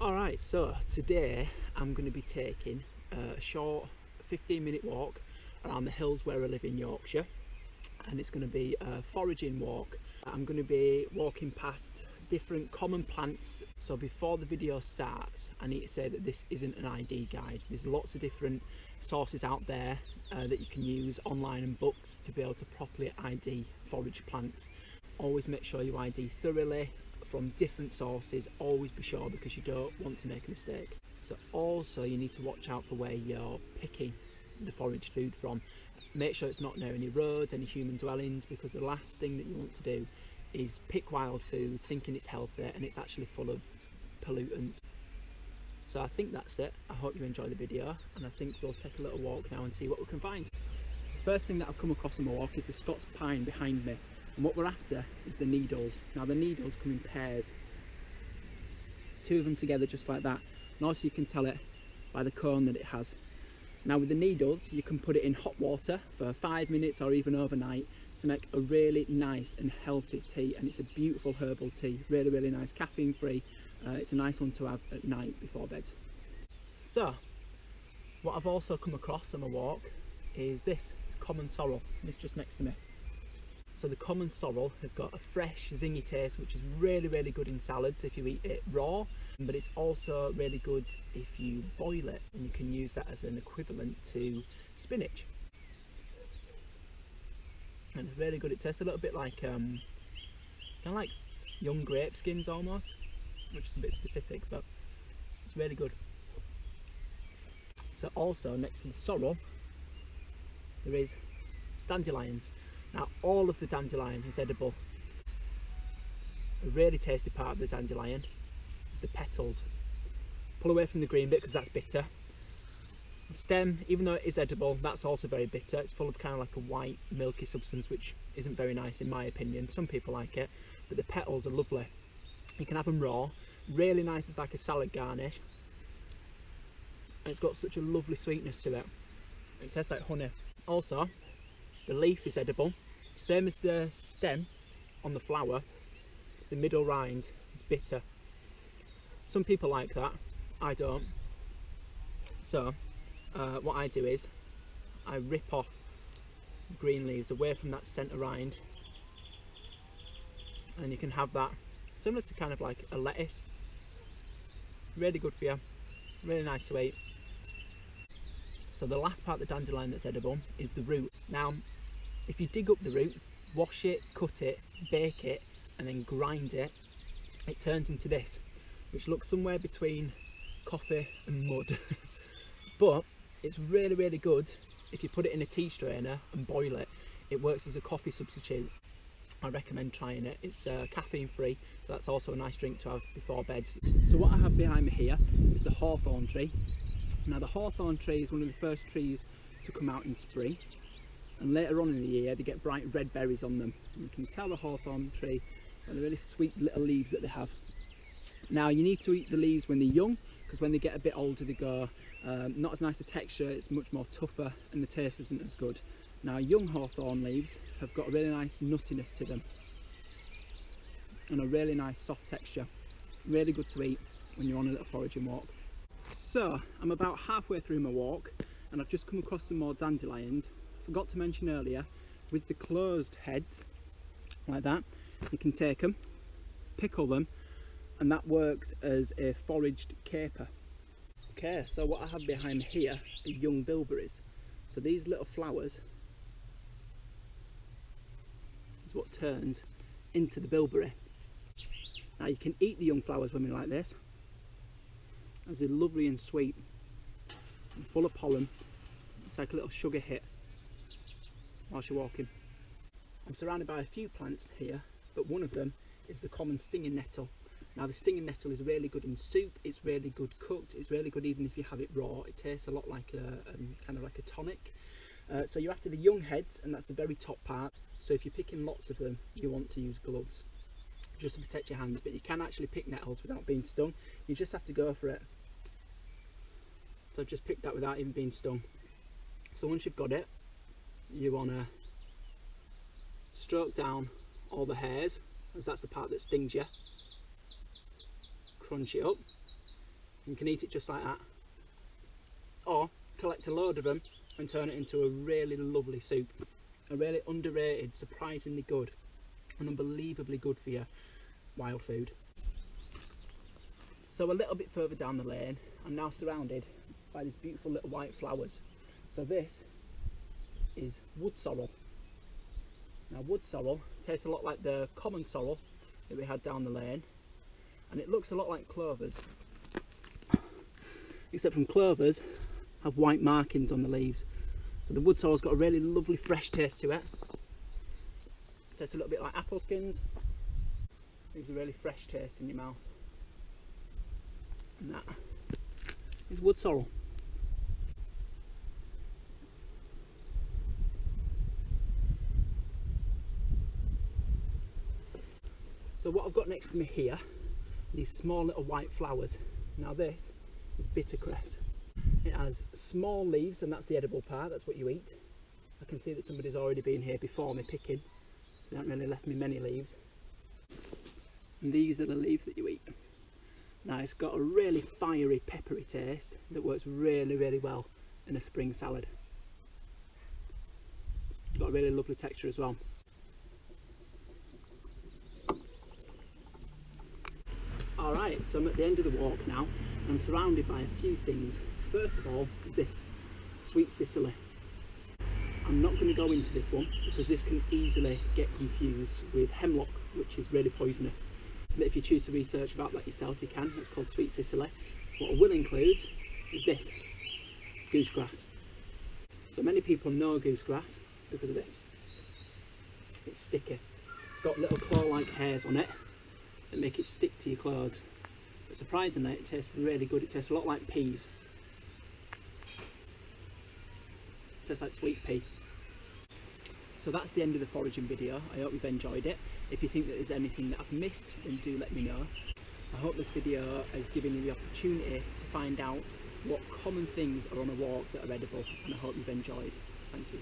Alright, so today I'm going to be taking a short 15-minute walk around the hills where I live in Yorkshire, and it's going to be a foraging walk. I'm going to be walking past different common plants. So before the video starts, I need to say that this isn't an ID guide. There's lots of different sources out there that you can use online and books to be able to properly ID forage plants. Always make sure you ID thoroughly from different sources. Always be sure, because you don't want to make a mistake. So also you need to watch out for where you're picking the forage food from. Make sure it's not near any roads, any human dwellings, because the last thing that you want to do is pick wild food thinking it's healthy and it's actually full of pollutants. So I think that's it. I hope you enjoy the video, and I think we'll take a little walk now and see what we can find. First thing that I've come across on my walk is the Scots pine behind me, and what we're after is the needles. Now the needles come in pairs, two of them together just like that, and also you can tell it by the cone that it has. Now with the needles, you can put it in hot water for 5 minutes or even overnight to make a really nice and healthy tea, and it's a beautiful herbal tea, really nice, caffeine free. It's a nice one to have at night before bed. So what I've also come across on my walk is this. It's common sorrel, and it's just next to me. So the common sorrel has got a fresh zingy taste, which is really good in salads if you eat it raw, but it's also really good if you boil it, and you can use that as an equivalent to spinach. And it's really good. It tastes a little bit like kind of like young grape skins almost, which is a bit specific, but it's really good. So also next to the sorrel there is dandelions. Now all of the dandelion is edible. A really tasty part of the dandelion is the petals. Pull away from the green bit because that's bitter. The stem, even though it is edible, that's also very bitter. It's full of kind of like a white milky substance, which isn't very nice in my opinion. Some people like it, but the petals are lovely. You can have them raw, really nice as like a salad garnish, and it's got such a lovely sweetness to it. It tastes like honey. Also, the leaf is edible, same as the stem on the flower. The middle rind is bitter. Some people like that, I don't. So what I do is I rip off green leaves away from that centre rind, and you can have that similar to kind of like a lettuce. Really good for you, really nice to eat. So the last part of the dandelion that's edible is the root. Now if you dig up the root, wash it, cut it, bake it, and then grind it, it turns into this, which looks somewhere between coffee and mud. But it's really good if you put it in a tea strainer and boil it. It works as a coffee substitute. I recommend trying it. It's caffeine free, so that's also a nice drink to have before bed. So what I have behind me here is the hawthorn tree. Now the hawthorn tree is one of the first trees to come out in spring, and later on in the year they get bright red berries on them. And you can tell the hawthorn tree by the really sweet little leaves that they have. Now you need to eat the leaves when they're young, because when they get a bit older they go not as nice a texture, it's much more tougher, and the taste isn't as good. Now young hawthorn leaves have got a really nice nuttiness to them and a really nice soft texture. Really good to eat when you're on a little foraging walk. So I'm about halfway through my walk, and I've just come across some more dandelions. Forgot to mention earlier, with the closed heads like that, you can take them, pickle them, and that works as a foraged caper. Okay, so what I have behind me here are young bilberries. So these little flowers is what turns into the bilberry. Now you can eat the young flowers when they're like this, as they're lovely and sweet and full of pollen. It's like a little sugar hit whilst you're walking. I'm surrounded by a few plants here, but one of them is the common stinging nettle. Now the stinging nettle is really good in soup, it's really good cooked, it's really good even if you have it raw. It tastes a lot like a kind of like a tonic. So you're after the young heads, and that's the very top part. So if you're picking lots of them, you want to use gloves just to protect your hands, but you can actually pick nettles without being stung. You just have to go for it. So I've just picked that without even being stung. So once you've got it, you want to stroke down all the hairs, as that's the part that stings you. Crunch it up, You can eat it just like that, or collect a load of them and turn it into a really lovely soup. A really underrated, surprisingly good and unbelievably good for your wild food. So a little bit further down the lane, I'm now surrounded by these beautiful little white flowers. So this is wood sorrel. Now wood sorrel tastes a lot like the common sorrel that we had down the lane, and it looks a lot like clovers, except from clovers have white markings on the leaves. So the wood sorrel's got a really lovely fresh taste to it. Tastes a little bit like apple skins. Leaves a really fresh taste in your mouth. And that is wood sorrel. So what I've got next to me here, these small little white flowers. Now this is bittercress. It has small leaves, and that's the edible part, that's what you eat. I can see that somebody's already been here before me picking, so they haven't really left me many leaves. And these are the leaves that you eat. Now it's got a really fiery, peppery taste that works really well in a spring salad. It's got a really lovely texture as well. Alright, so I'm at the end of the walk now, and I'm surrounded by a few things. First of all is this, sweet Sicily. I'm not going to go into this one because this can easily get confused with hemlock, which is really poisonous. But if you choose to research about that yourself, you can. It's called sweet Sicily. What I will include is this, goosegrass. So many people know goosegrass because of this. It's sticky. It's got little claw-like hairs on it that make it stick to your clothes. But surprisingly, it tastes really good. It tastes a lot like peas. It tastes like sweet pea. So that's the end of the foraging video. I hope you've enjoyed it. If you think that there's anything that I've missed, then do let me know. I hope this video has given you the opportunity to find out what common things are on a walk that are edible, and I hope you've enjoyed. Thank you.